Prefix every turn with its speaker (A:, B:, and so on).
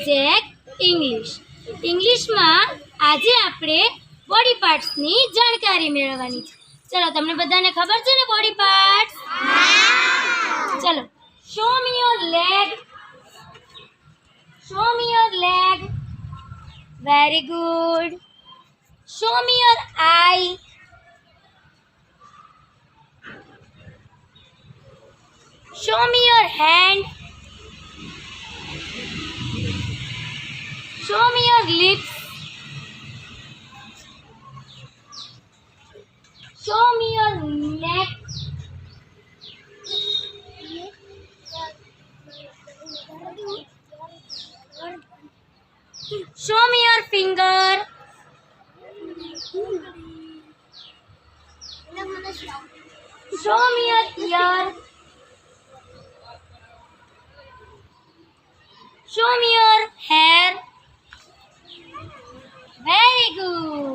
A: Subject English. ઇંગ્લિશમાં આજે આપણે બોડી પાર્ટ્સની જાણકારી મેળવવાની છે. ચલો, તમને બધાને ખબર છે ને બોડી પાર્ટ્સ? ચલો, show me your leg. Show me your leg. Very good. Show me your eye. Show me your hand. Show me your lips. Show me your neck. Show me your finger. Show me your ear. Show me your hair. Very good.